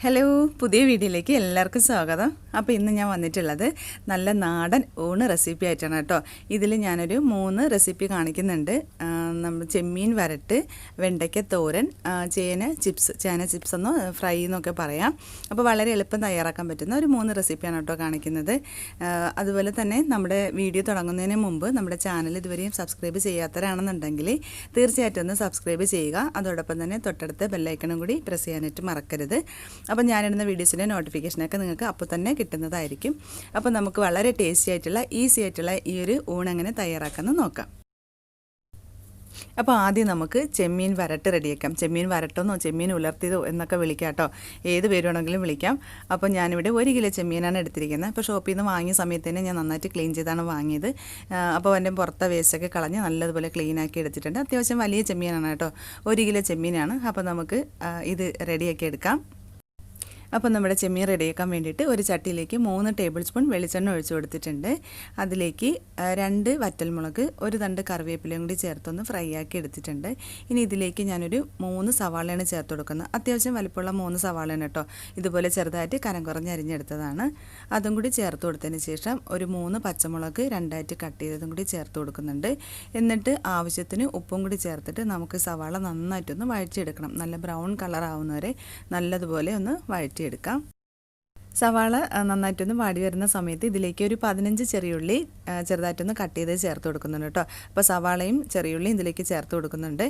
Hello, പുതിയ വീഡിയോയിലേക്ക് എല്ലാവർക്കും സ്വാഗതം. അപ്പോൾ ഇന്ന് ഞാൻ വന്നിട്ടുള്ളത് നല്ല നാടൻ ഊണ് റെസിപ്പി ആയിട്ടാണ് കേട്ടോ. ഇതിൽ ഞാനൊരു 3 റെസിപ്പി കാണിക്കുന്നുണ്ട്. നമ്മൾ ചെമ്മീൻ വരട്ട്, വെണ്ടയ്ക്ക തോരൻ, ചേന ചിപ്സ് എന്നോ ഫ്രൈ എന്നൊക്കെ പറയാം. അപ്പോൾ വളരെ എളുപ്പം തയ്യാറാക്കാൻ പറ്റുന്ന ഒരു 3 റെസിപ്പിയാണ് കേട്ടോ കാണിക്കുന്നത്. അതുപോലെ തന്നെ നമ്മുടെ വീഡിയോ തുടങ്ങുന്നതിന് മുമ്പ് നമ്മുടെ ചാനൽ ഇതുവരെയും സബ്സ്ക്രൈബ് ചെയ്യാത്തവരാണെന്നുണ്ടെങ്കിൽ തീർച്ചയായിട്ടും ഒന്ന് സബ്സ്ക്രൈബ് ചെയ്യുക. അതോടൊപ്പം തന്നെ തൊട്ടടുത്ത ബെല്ലൈക്കണും കൂടി പ്രസ് ചെയ്യാനായിട്ട് മറക്കരുത്. അപ്പോൾ ഞാനിടുന്ന വീഡിയോസിൻ്റെ നോട്ടിഫിക്കേഷനൊക്കെ നിങ്ങൾക്ക് അപ്പോൾ തന്നെ കിട്ടുന്നതായിരിക്കും. അപ്പോൾ നമുക്ക് വളരെ ടേസ്റ്റി ആയിട്ടുള്ള ഈസി ആയിട്ടുള്ള ഈ ഒരു ഊണെങ്ങനെ തയ്യാറാക്കാമെന്ന് നോക്കാം. അപ്പോൾ ആദ്യം നമുക്ക് ചെമ്മീൻ വരട്ട് റെഡിയാക്കാം. ചെമ്മീൻ വരട്ടെന്നോ ചെമ്മീൻ ഉലർത്തിയതോ എന്നൊക്കെ വിളിക്കാം കേട്ടോ, ഏത് പേര് വേണമെങ്കിലും വിളിക്കാം. അപ്പോൾ ഞാനിവിടെ 1 കിലോ ചെമ്മീനാണ് എടുത്തിരിക്കുന്നത്. അപ്പോൾ ഷോപ്പിൽ നിന്ന് വാങ്ങിയ സമയത്ത് തന്നെ ഞാൻ നന്നായിട്ട് ക്ലീൻ ചെയ്താണ് വാങ്ങിയത്. അപ്പോൾ എൻ്റെ പുറത്തെ വേസ്റ്റൊക്കെ കളഞ്ഞ് നല്ലതുപോലെ ക്ലീനാക്കി എടുത്തിട്ടുണ്ട്. അത്യാവശ്യം വലിയ ചെമ്മീനാണ് കേട്ടോ, 1 കിലോ ചെമ്മീനാണ്. അപ്പോൾ നമുക്ക് ഇത് റെഡിയാക്കി എടുക്കാം. അപ്പോൾ നമ്മുടെ ചെമ്മീൻ റെഡിയാക്കാൻ വേണ്ടിയിട്ട് ഒരു ചട്ടിയിലേക്ക് 3 ടേബിൾ സ്പൂൺ വെളിച്ചെണ്ണ ഒഴിച്ചു കൊടുത്തിട്ടുണ്ട്. അതിലേക്ക് 2 വറ്റൽമുളക്, 1 തണ്ട് കറിവേപ്പിലയും കൂടി ചേർത്തൊന്ന് ഫ്രൈ ആക്കി എടുത്തിട്ടുണ്ട്. ഇനി ഇതിലേക്ക് ഞാനൊരു 3 സവാളയാണ് ചേർത്ത് കൊടുക്കുന്നത്. അത്യാവശ്യം വലിപ്പമുള്ള 3 സവാളയാണ് കേട്ടോ, ഇതുപോലെ ചെറുതായിട്ട് കനം കുറഞ്ഞ് അരിഞ്ഞെടുത്തതാണ്. അതും കൂടി ചേർത്ത് കൊടുത്തതിന് ശേഷം ഒരു 3 പച്ചമുളക് 2ആയിട്ട് കട്ട് ചെയ്തതും കൂടി ചേർത്ത് കൊടുക്കുന്നുണ്ട്. എന്നിട്ട് ആവശ്യത്തിന് ഉപ്പും കൂടി ചേർത്തിട്ട് നമുക്ക് സവാള നന്നായിട്ടൊന്ന് വഴറ്റിയെടുക്കണം. നല്ല ബ്രൗൺ കളർ ആവുന്നവരെ നല്ലതുപോലെ ഒന്ന് എടുക്കാം. സവാള നന്നായിട്ടൊന്ന് വാടി വരുന്ന സമയത്ത് ഇതിലേക്ക് ഒരു 15 ചെറിയുള്ളി ചെറുതായിട്ടൊന്ന് കട്ട് ചെയ്ത് ചേർത്ത് കൊടുക്കുന്നുണ്ട് കേട്ടോ. അപ്പോൾ സവാളയും ചെറിയുള്ളിയും ഇതിലേക്ക് ചേർത്ത് കൊടുക്കുന്നുണ്ട്.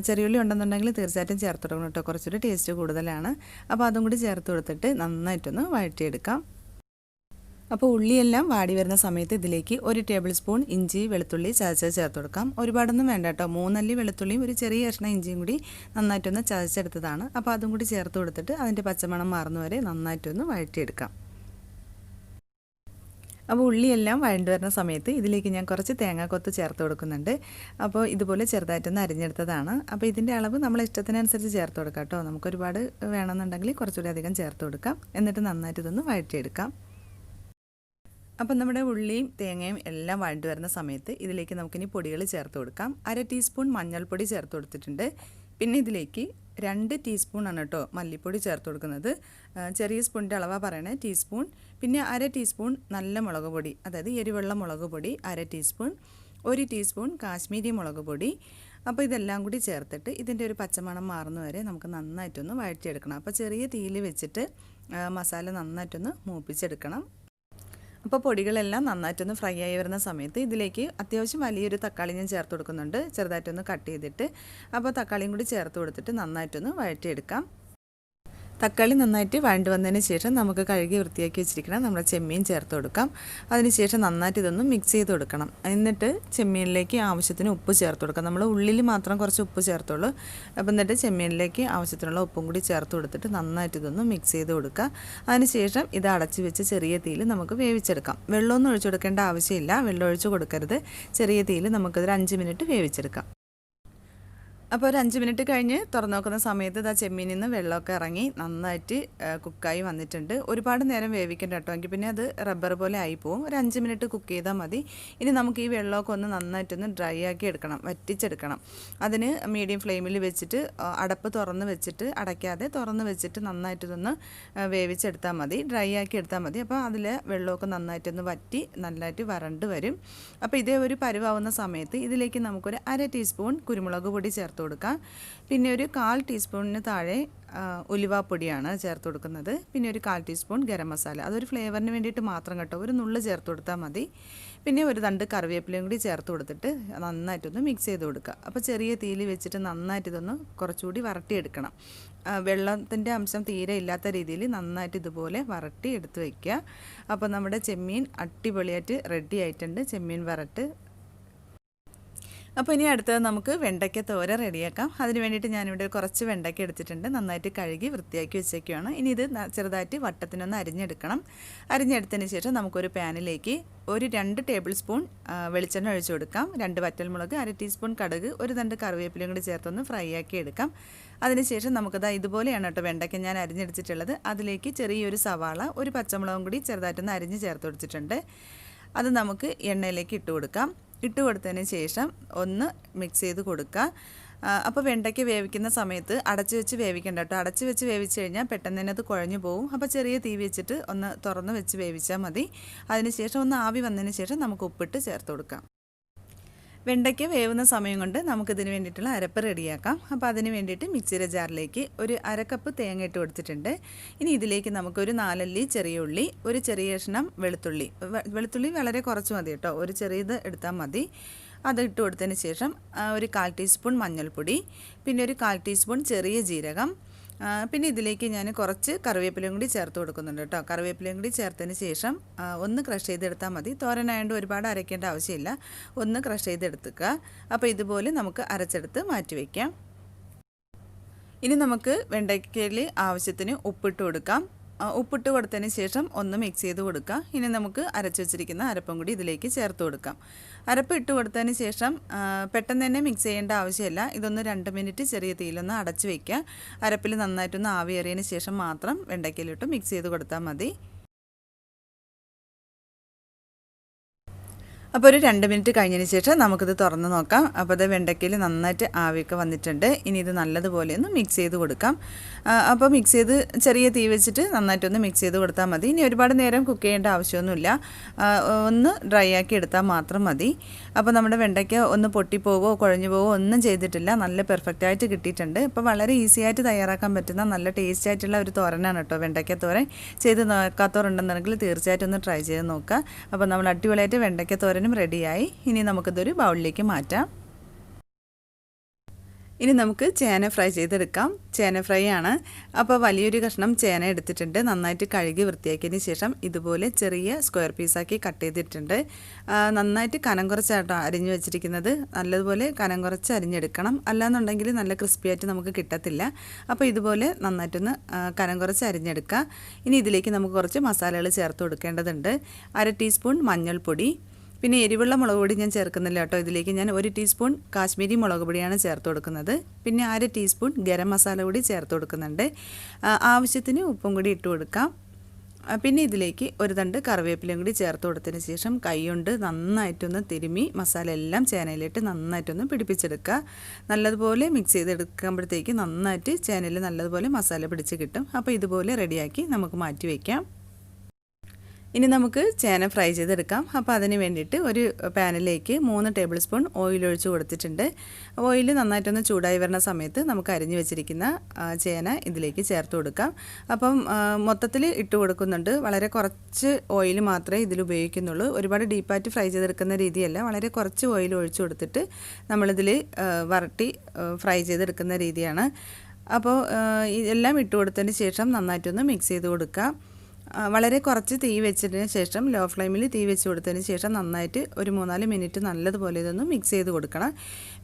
ചെറിയുള്ളി ഉണ്ടെന്നുണ്ടെങ്കിൽ തീർച്ചയായിട്ടും ചേർത്ത് കൊടുക്കണം കേട്ടോ, കുറച്ചൊരു ടേസ്റ്റ് കൂടുതലാണ്. അപ്പോൾ അതും കൂടി ചേർത്ത് കൊടുത്തിട്ട് നന്നായിട്ടൊന്ന് വഴറ്റിയെടുക്കാം. അപ്പോൾ ഉള്ളിയെല്ലാം വാടി വരുന്ന സമയത്ത് ഇതിലേക്ക് 1 ടേബിൾ സ്പൂൺ ഇഞ്ചി വെളുത്തുള്ളി ചതച്ചത് ചേർത്ത് കൊടുക്കാം. ഒരുപാടൊന്നും വേണ്ട കേട്ടോ, 3 അല്ലി വെളുത്തുള്ളിയും ഒരു ചെറിയ കഷ്ണം ഇഞ്ചിയും കൂടി നന്നായിട്ടൊന്ന് ചതച്ചെടുത്തതാണ്. അപ്പോൾ അതും കൂടി ചേർത്ത് കൊടുത്തിട്ട് അതിൻ്റെ പച്ചമണം മാറുന്നവരെ നന്നായിട്ടൊന്ന് വഴറ്റിയെടുക്കാം. അപ്പോൾ ഉള്ളിയെല്ലാം വഴണ്ട് വരുന്ന സമയത്ത് ഇതിലേക്ക് ഞാൻ കുറച്ച് തേങ്ങാക്കൊത്ത് ചേർത്ത് കൊടുക്കുന്നുണ്ട്. അപ്പോൾ ഇതുപോലെ ചെറുതായിട്ടൊന്ന് അരിഞ്ഞെടുത്തതാണ്. അപ്പോൾ ഇതിൻ്റെ അളവ് നമ്മളെ ഇഷ്ടത്തിനനുസരിച്ച് ചേർത്ത് കൊടുക്കാം കേട്ടോ. നമുക്കൊരുപാട് വേണമെന്നുണ്ടെങ്കിൽ കുറച്ചുകൂടി അധികം ചേർത്ത് കൊടുക്കാം. എന്നിട്ട് നന്നായിട്ട് ഇതൊന്ന് വഴറ്റിയെടുക്കാം. അപ്പം നമ്മുടെ ഉള്ളിയും തേങ്ങയും എല്ലാം വഴണ്ട് വരുന്ന സമയത്ത് ഇതിലേക്ക് നമുക്കിനി പൊടികൾ ചേർത്ത് കൊടുക്കാം. 1/2 ടീസ്പൂൺ മഞ്ഞൾപ്പൊടി ചേർത്ത് കൊടുത്തിട്ടുണ്ട്. പിന്നെ ഇതിലേക്ക് 2 ടീസ്പൂണാണ് കേട്ടോ മല്ലിപ്പൊടി ചേർത്ത് കൊടുക്കുന്നത്. ചെറിയ സ്പൂണിൻ്റെ അളവാണ് പറയണേ, ടീസ്പൂൺ. പിന്നെ 1/2 ടീസ്പൂൺ നല്ല മുളക് പൊടി, അതായത് എരിവെള്ള മുളക് പൊടി 1/2 ടീസ്പൂൺ. 1 ടീസ്പൂൺ കാശ്മീരി മുളക് പൊടി. അപ്പോൾ ഇതെല്ലാം കൂടി ചേർത്തിട്ട് ഇതിൻ്റെ ഒരു പച്ചമണം മാറുന്നവരെ നമുക്ക് നന്നായിട്ടൊന്ന് വഴറ്റിയെടുക്കണം. അപ്പോൾ ചെറിയ തീയിൽ വെച്ചിട്ട് മസാല നന്നായിട്ടൊന്ന് മൂപ്പിച്ചെടുക്കണം. അപ്പോൾ പൊടികളെല്ലാം നന്നായിട്ടൊന്ന് ഫ്രൈ ആയി വരുന്ന സമയത്ത് ഇതിലേക്ക് അത്യാവശ്യം വലിയൊരു തക്കാളി ഞാൻ ചേർത്ത് കൊടുക്കുന്നുണ്ട്, ചെറുതായിട്ടൊന്ന് കട്ട് ചെയ്തിട്ട്. അപ്പോൾ തക്കാളിയും കൂടി ചേർത്ത് കൊടുത്തിട്ട് നന്നായിട്ടൊന്ന് വഴറ്റിയെടുക്കാം. തക്കാളി നന്നായിട്ട് വഴണ്ട് വന്നതിന് ശേഷം നമുക്ക് കഴുകി വൃത്തിയാക്കി വെച്ചിരിക്കണം നമ്മുടെ ചെമ്മീൻ ചേർത്ത് കൊടുക്കാം. അതിനുശേഷം നന്നായിട്ട് ഇതൊന്ന് മിക്സ് ചെയ്ത് കൊടുക്കണം. എന്നിട്ട് ചെമ്മീനിലേക്ക് ആവശ്യത്തിന് ഉപ്പ് ചേർത്ത് കൊടുക്കാം. നമ്മൾ ഉള്ളിൽ മാത്രം കുറച്ച് ഉപ്പ് ചേർത്തുള്ളൂ. അപ്പോൾ എന്നിട്ട് ചെമ്മീനിലേക്ക് ആവശ്യത്തിനുള്ള ഉപ്പും കൂടി ചേർത്ത് കൊടുത്തിട്ട് നന്നായിട്ട് ഇതൊന്ന് മിക്സ് ചെയ്ത് കൊടുക്കുക. അതിനുശേഷം ഇത് അടച്ച് വെച്ച് ചെറിയ തീയിൽ നമുക്ക് വേവിച്ചെടുക്കാം. വെള്ളമൊന്നും ഒഴിച്ചു കൊടുക്കേണ്ട ആവശ്യമില്ല, വെള്ളം ഒഴിച്ച് കൊടുക്കരുത്. ചെറിയ തീയിൽ നമുക്കിതൊരു 5 മിനിറ്റ് വേവിച്ചെടുക്കാം. അപ്പോൾ ഒരു 5 മിനിറ്റ് കഴിഞ്ഞ് തുറന്നു നോക്കുന്ന സമയത്ത് ഇതാ ചെമ്മീനിൽ നിന്ന് വെള്ളമൊക്കെ ഇറങ്ങി നന്നായിട്ട് കുക്കായി വന്നിട്ടുണ്ട്. ഒരുപാട് നേരം വേവിക്കേണ്ട കേട്ടോ, എങ്കിൽ പിന്നെ അത് റബ്ബർ പോലെ ആയിപ്പോവും. ഒരു 5 മിനിറ്റ് കുക്ക് ചെയ്താൽ മതി. ഇനി നമുക്ക് ഈ വെള്ളമൊക്കെ ഒന്ന് നന്നായിട്ടൊന്ന് ഡ്രൈ ആക്കി എടുക്കണം, വറ്റിച്ചെടുക്കണം. അതിന് മീഡിയം ഫ്ലെയിമിൽ വെച്ചിട്ട് അടപ്പ് തുറന്ന് വെച്ചിട്ട് അടയ്ക്കാതെ തുറന്ന് വെച്ചിട്ട് നന്നായിട്ടൊന്ന് വേവിച്ചെടുത്താൽ മതി, ഡ്രൈ ആക്കി എടുത്താൽ മതി. അപ്പോൾ അതിൽ വെള്ളമൊക്കെ നന്നായിട്ടൊന്ന് വറ്റി നല്ലതായിട്ട് വരണ്ട് വരും. അപ്പോൾ ഇതേ ഒരു പരുവാവുന്ന സമയത്ത് ഇതിലേക്ക് നമുക്കൊരു 1/2 ടീസ്പൂൺ കുരുമുളക് പൊടി ചേർത്ത് കൊടുക്കാം. പിന്നെ ഒരു 1/4 ടീസ്പൂണിന് താഴെ ഉലുവാപ്പൊടിയാണ് ചേർത്ത് കൊടുക്കുന്നത്. പിന്നെ ഒരു 1/4 ടീസ്പൂൺ ഗരം മസാല, അതൊരു ഫ്ലേവറിന് വേണ്ടിയിട്ട് മാത്രം കേട്ടോ, ഒരു നുള്ള് ചേർത്ത് കൊടുത്താൽ മതി. പിന്നെ ഒരു തണ്ട് കറിവേപ്പിലയും കൂടി ചേർത്ത് കൊടുത്തിട്ട് നന്നായിട്ടൊന്ന് മിക്സ് ചെയ്ത് കൊടുക്കുക. അപ്പോൾ ചെറിയ തീയിൽ വെച്ചിട്ട് നന്നായിട്ട് ഇതൊന്ന് കുറച്ചുകൂടി വരട്ടിയെടുക്കണം. വെള്ളത്തിൻ്റെ അംശം തീരെ ഇല്ലാത്ത രീതിയിൽ നന്നായിട്ട് ഇതുപോലെ വരട്ടി എടുത്ത് വയ്ക്കുക. അപ്പോൾ നമ്മുടെ ചെമ്മീൻ അടിപൊളിയായിട്ട് റെഡി ആയിട്ടുണ്ട്, ചെമ്മീൻ വരട്ട്. അപ്പോൾ ഇനി അടുത്തത് നമുക്ക് വെണ്ടയ്ക്ക തോര റെഡിയാക്കാം. അതിന് വേണ്ടിയിട്ട് ഞാനിവിടെ കുറച്ച് വെണ്ടയ്ക്ക എടുത്തിട്ടുണ്ട്, നന്നായിട്ട് കഴുകി വൃത്തിയാക്കി വെച്ചേക്കുകയാണ്. ഇനി ഇത് ചെറുതായിട്ട് വട്ടത്തിനൊന്ന് അരിഞ്ഞെടുക്കണം. അരിഞ്ഞെടുത്തതിന് ശേഷം നമുക്കൊരു പാനിലേക്ക് ഒരു 2 ടേബിൾ സ്പൂൺ വെളിച്ചെണ്ണ ഒഴിച്ചു കൊടുക്കാം. 2 വറ്റൽമുളക്, 1/2 ടീസ്പൂൺ കടുക്, 1 തണ്ട് കറിവേപ്പിലയും കൂടി ചേർത്തൊന്ന് ഫ്രൈ ആക്കി എടുക്കാം. അതിനുശേഷം നമുക്കത് ഇതുപോലെയാണ് കേട്ടോ വെണ്ടയ്ക്ക ഞാൻ അരിഞ്ഞെടുത്തിട്ടുള്ളത്. അതിലേക്ക് ചെറിയൊരു സവാള, ഒരു പച്ചമുളകും കൂടി ചെറുതായിട്ടൊന്ന് അരിഞ്ഞ് ചേർത്ത് കൊടുത്തിട്ടുണ്ട്. അത് നമുക്ക് എണ്ണയിലേക്ക് ഇട്ട് കൊടുക്കാം. ഇട്ട് കൊടുത്തതിന് ശേഷം ഒന്ന് മിക്സ് ചെയ്ത് കൊടുക്കുക. അപ്പോൾ വെണ്ടയ്ക്ക വേവിക്കുന്ന സമയത്ത് അടച്ചു വെച്ച് വേവിക്കണ്ട കേട്ടോ. അടച്ചു വെച്ച് വേവിച്ച് കഴിഞ്ഞാൽ പെട്ടെന്ന് തന്നെ അത് കുഴഞ്ഞു പോകും. അപ്പോൾ ചെറിയ തീ വെച്ചിട്ട് ഒന്ന് തുറന്ന് വെച്ച് വേവിച്ചാൽ മതി. അതിനുശേഷം ഒന്ന് ആവി വന്നതിന് ശേഷം നമുക്ക് ഉപ്പിട്ട് ചേർത്ത് കൊടുക്കാം. വെണ്ടയ്ക്ക വേവുന്ന സമയം കൊണ്ട് നമുക്കിതിന് വേണ്ടിയിട്ടുള്ള അരപ്പ് റെഡിയാക്കാം. അപ്പോൾ അതിന് വേണ്ടിയിട്ട് മിക്സിയുടെ ജാറിലേക്ക് ഒരു അരക്കപ്പ് തേങ്ങ ഇട്ട് കൊടുത്തിട്ടുണ്ട്. ഇനി ഇതിലേക്ക് നമുക്കൊരു 4 അല്ലി ചെറിയ ഉള്ളി, ഒരു ചെറിയ കഷ്ണം വെളുത്തുള്ളി വളരെ കുറച്ച് മതി കേട്ടോ. ഒരു ചെറിയത് എടുത്താൽ മതി. അത് ഇട്ട് കൊടുത്തതിന് ശേഷം ഒരു 1/4 ടീസ്പൂൺ മഞ്ഞൾപ്പൊടി, പിന്നെ ഒരു 1/4 ടീസ്പൂൺ ചെറിയ ജീരകം, പിന്നെ ഇതിലേക്ക് ഞാൻ കുറച്ച് കറിവേപ്പിലയും കൂടി ചേർത്ത് കൊടുക്കുന്നുണ്ട് കേട്ടോ. കറിവേപ്പിലയും കൂടി ചേർത്തതിന് ശേഷം ഒന്ന് ക്രഷ് ചെയ്തെടുത്താൽ മതി. തോരനായതുകൊണ്ട് ഒരുപാട് അരയ്ക്കേണ്ട ആവശ്യമില്ല. ഒന്ന് ക്രഷ് ചെയ്തെടുക്കുക. അപ്പോൾ ഇതുപോലെ നമുക്ക് അരച്ചെടുത്ത് മാറ്റി വയ്ക്കാം. ഇനി നമുക്ക് വെണ്ടയ്ക്കയിൽ ആവശ്യത്തിന് ഉപ്പിട്ട് കൊടുക്കാം. ഉപ്പിട്ട് കൊടുത്തതിന് ശേഷം ഒന്ന് മിക്സ് ചെയ്ത് കൊടുക്കുക. ഇനി നമുക്ക് അരച്ച് വെച്ചിരിക്കുന്ന അരപ്പും കൂടി ഇതിലേക്ക് ചേർത്ത് കൊടുക്കാം. അരപ്പ് ഇട്ട് കൊടുത്തതിന് ശേഷം പെട്ടെന്ന് തന്നെ മിക്സ് ചെയ്യേണ്ട ആവശ്യമില്ല. ഇതൊന്ന് 2 മിനിറ്റ് ചെറിയ തീയിലൊന്ന് അടച്ച് വയ്ക്കുക. അരപ്പിൽ നന്നായിട്ടൊന്ന് ആവിയേറിയതിന് ശേഷം മാത്രം വെണ്ടയ്ക്കയിലിട്ട് മിക്സ് ചെയ്ത് കൊടുത്താൽ മതി. അപ്പോൾ ഒരു 2 മിനിറ്റ് കഴിഞ്ഞതിന് ശേഷം നമുക്കിത് തുറന്ന് നോക്കാം. അപ്പോൾ അത് വെണ്ടയ്ക്കയിൽ നന്നായിട്ട് ആവിയൊക്കെ വന്നിട്ടുണ്ട്. ഇനി ഇത് നല്ലതുപോലെ ഒന്ന് മിക്സ് ചെയ്ത് കൊടുക്കാം. അപ്പോൾ മിക്സ് ചെയ്ത് ചെറിയ തീ വെച്ചിട്ട് നന്നായിട്ടൊന്ന് മിക്സ് ചെയ്ത് കൊടുത്താൽ മതി. ഇനി ഒരുപാട് നേരം കുക്ക് ചെയ്യേണ്ട ആവശ്യമൊന്നുമില്ല. ഒന്ന് ഡ്രൈ ആക്കി എടുത്താൽ മാത്രം മതി. അപ്പോൾ നമ്മുടെ വെണ്ടയ്ക്ക ഒന്ന് പൊട്ടിപ്പോവോ കുഴഞ്ഞു പോവോ ഒന്നും ചെയ്തിട്ടില്ല. നല്ല പെർഫെക്റ്റായിട്ട് കിട്ടിയിട്ടുണ്ട്. ഇപ്പോൾ വളരെ ഈസി ആയിട്ട് തയ്യാറാക്കാൻ പറ്റുന്ന നല്ല ടേസ്റ്റ് ആയിട്ടുള്ള ഒരു തോരനാണ് കേട്ടോ വെണ്ടയ്ക്ക തോരൻ. ചെയ്ത് നോക്കാത്തവരുണ്ടെന്നുണ്ടെങ്കിൽ തീർച്ചയായിട്ടും ഒന്ന് ട്രൈ ചെയ്ത് നോക്കുക. അപ്പോൾ നമ്മൾ അടിപൊളിയായിട്ട് വെണ്ടയ്ക്ക തോരൻ റെഡിയായി. ഇനി നമുക്കിതൊരു ബൗളിലേക്ക് മാറ്റാം. ഇനി നമുക്ക് ചേന ഫ്രൈ ചെയ്തെടുക്കാം. ചേന ഫ്രൈ ആണ്. അപ്പോൾ വലിയൊരു കഷ്ണം ചേന എടുത്തിട്ടുണ്ട്. നന്നായിട്ട് കഴുകി വൃത്തിയാക്കിയതിന് ശേഷം ഇതുപോലെ ചെറിയ സ്ക്വയർ പീസാക്കി കട്ട് ചെയ്തിട്ടുണ്ട്. നന്നായിട്ട് കനം കുറച്ചാട്ടോ അരിഞ്ഞു വെച്ചിരിക്കുന്നത്. നല്ലതുപോലെ കനം കുറച്ച് അരിഞ്ഞെടുക്കണം. അല്ലാന്നുണ്ടെങ്കിൽ നല്ല ക്രിസ്പി ആയിട്ട് നമുക്ക് കിട്ടത്തില്ല. അപ്പോൾ ഇതുപോലെ നന്നായിട്ടൊന്ന് കനം കുറച്ച് അരിഞ്ഞെടുക്കുക. ഇനി ഇതിലേക്ക് നമുക്ക് കുറച്ച് മസാലകൾ ചേർത്ത് കൊടുക്കേണ്ടതുണ്ട്. 1/2 ടീസ്പൂൺ മഞ്ഞൾപ്പൊടി, പിന്നെ എരിവുള്ള മുളക് പൊടി ഞാൻ ചേർക്കുന്നില്ല കേട്ടോ. ഇതിലേക്ക് ഞാൻ 1 ടീസ്പൂൺ കാശ്മീരി മുളക് പൊടിയാണ് ചേർത്ത് കൊടുക്കുന്നത്. പിന്നെ 1/2 ടീസ്പൂൺ ഗരം മസാല കൂടി ചേർത്ത് കൊടുക്കുന്നുണ്ട്. ആവശ്യത്തിന് ഉപ്പും കൂടി ഇട്ട് കൊടുക്കാം. പിന്നെ ഇതിലേക്ക് ഒരു തണ്ട് കറിവേപ്പിലയും കൂടി ചേർത്ത് കൊടുത്തതിന് ശേഷം കൈകൊണ്ട് നന്നായിട്ടൊന്ന് തിരുമ്മി മസാല എല്ലാം ചേനയിലിട്ട് നന്നായിട്ടൊന്ന് പിടിപ്പിച്ചെടുക്കുക. നല്ലതുപോലെ മിക്സ് ചെയ്തെടുക്കുമ്പോഴത്തേക്ക് നന്നായിട്ട് ചേനയിൽ നല്ലതുപോലെ മസാല പിടിച്ച് കിട്ടും. അപ്പോൾ ഇതുപോലെ റെഡിയാക്കി നമുക്ക് മാറ്റി വയ്ക്കാം. ഇനി നമുക്ക് ചേന ഫ്രൈ ചെയ്തെടുക്കാം. അപ്പോൾ അതിന് വേണ്ടിയിട്ട് ഒരു പാനിലേക്ക് 3 ടേബിൾ സ്പൂൺ ഓയിൽ ഒഴിച്ച് കൊടുത്തിട്ടുണ്ട്. ഓയിൽ നന്നായിട്ടൊന്ന് ചൂടായി വരുന്ന സമയത്ത് നമുക്ക് അരിഞ്ഞു വെച്ചിരിക്കുന്ന ചേന ഇതിലേക്ക് ചേർത്ത് കൊടുക്കാം. അപ്പം മൊത്തത്തിൽ ഇട്ട് കൊടുക്കുന്നുണ്ട്. വളരെ കുറച്ച് ഓയിൽ മാത്രമേ ഇതിൽ ഉപയോഗിക്കുന്നുള്ളൂ. ഒരുപാട് ഡീപ്പായിട്ട് ഫ്രൈ ചെയ്തെടുക്കുന്ന രീതിയല്ല. വളരെ കുറച്ച് ഓയിൽ ഒഴിച്ച് കൊടുത്തിട്ട് നമ്മളിതിൽ വരട്ടി ഫ്രൈ ചെയ്തെടുക്കുന്ന രീതിയാണ്. അപ്പോൾ ഇതെല്ലാം ഇട്ട് കൊടുത്തതിന് ശേഷം നന്നായിട്ടൊന്ന് മിക്സ് ചെയ്ത് കൊടുക്കുക. വളരെ കുറച്ച് തീ വെച്ചതിന് ശേഷം ലോ ഫ്ലെയിമിൽ തീ വെച്ച് കൊടുത്തതിന് ശേഷം നന്നായിട്ട് ഒരു 3-4 മിനിറ്റ് നല്ലതുപോലെ ഇതൊന്ന് മിക്സ് ചെയ്ത് കൊടുക്കണം.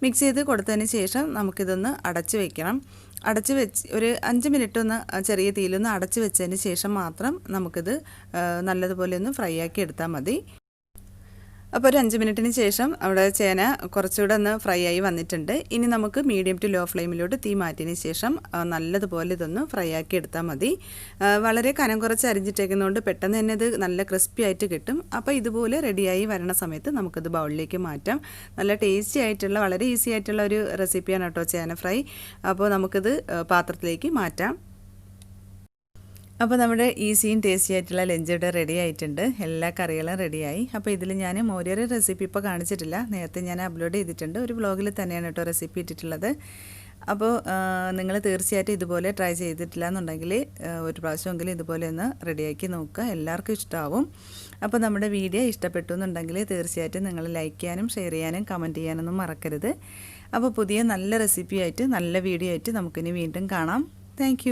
മിക്സ് ചെയ്ത് കൊടുത്തതിന് ശേഷം നമുക്കിതൊന്ന് അടച്ച് വെക്കണം. അടച്ച് വെച്ച് ഒരു 5 മിനിറ്റ് ഒന്ന് ചെറിയ തീയിലൊന്ന് അടച്ച് വെച്ചതിന് ശേഷം മാത്രം നമുക്കിത് നല്ലതുപോലെ ഒന്ന് ഫ്രൈ ആക്കി എടുത്താൽ മതി. അപ്പോൾ ഒരു 5 മിനിറ്റിന് ശേഷം അവിടെ ചേന കുറച്ചുകൂടെ ഒന്ന് ഫ്രൈ ആയി വന്നിട്ടുണ്ട്. ഇനി നമുക്ക് മീഡിയം ടു ലോ ഫ്ലെയിമിലോട്ട് തീ മാറ്റിയതിന് ശേഷം നല്ലതുപോലെ ഇതൊന്ന് ഫ്രൈ ആക്കി എടുത്താൽ മതി. വളരെ കനം കുറച്ച് അരിഞ്ഞിട്ടേക്കുന്നതുകൊണ്ട് പെട്ടെന്ന് തന്നെ ഇത് നല്ല ക്രിസ്പി ആയിട്ട് കിട്ടും. അപ്പോൾ ഇതുപോലെ റെഡിയായി വരണ സമയത്ത് നമുക്കിത് ബൗളിലേക്ക് മാറ്റാം. നല്ല ടേസ്റ്റി ആയിട്ടുള്ള വളരെ ഈസി ആയിട്ടുള്ള ഒരു റെസിപ്പിയാണ് കേട്ടോ ചേന ഫ്രൈ. അപ്പോൾ നമുക്കിത് പാത്രത്തിലേക്ക് മാറ്റാം. അപ്പോൾ നമ്മുടെ ഈസിയും ടേസ്റ്റി ആയിട്ടുള്ള ലഞ്ച് ഇവിടെ റെഡി ആയിട്ടുണ്ട്. എല്ലാ കറികളും റെഡിയായി. അപ്പോൾ ഇതിൽ ഞാൻ മോരൊരു റെസിപ്പി ഇപ്പോൾ കാണിച്ചിട്ടില്ല. നേരത്തെ ഞാൻ അപ്ലോഡ് ചെയ്തിട്ടുണ്ട്. ഒരു വ്ളോഗിൽ തന്നെയാണ് കേട്ടോ റെസിപ്പി ഇട്ടിട്ടുള്ളത്. അപ്പോൾ നിങ്ങൾ തീർച്ചയായിട്ടും ഇതുപോലെ ട്രൈ ചെയ്തിട്ടില്ല എന്നുണ്ടെങ്കിൽ ഒരു പ്രാവശ്യമെങ്കിലും ഇതുപോലെ ഒന്ന് റെഡിയാക്കി നോക്കുക. എല്ലാവർക്കും ഇഷ്ടമാവും. അപ്പോൾ നമ്മുടെ വീഡിയോ ഇഷ്ടപ്പെട്ടു എന്നുണ്ടെങ്കിൽ തീർച്ചയായിട്ടും നിങ്ങൾ ലൈക്ക് ചെയ്യാനും ഷെയർ ചെയ്യാനും കമൻറ്റ് ചെയ്യാനൊന്നും മറക്കരുത്. അപ്പോൾ പുതിയ നല്ല റെസിപ്പിയായിട്ട് നല്ല വീഡിയോ ആയിട്ട് നമുക്കിനി വീണ്ടും കാണാം. താങ്ക്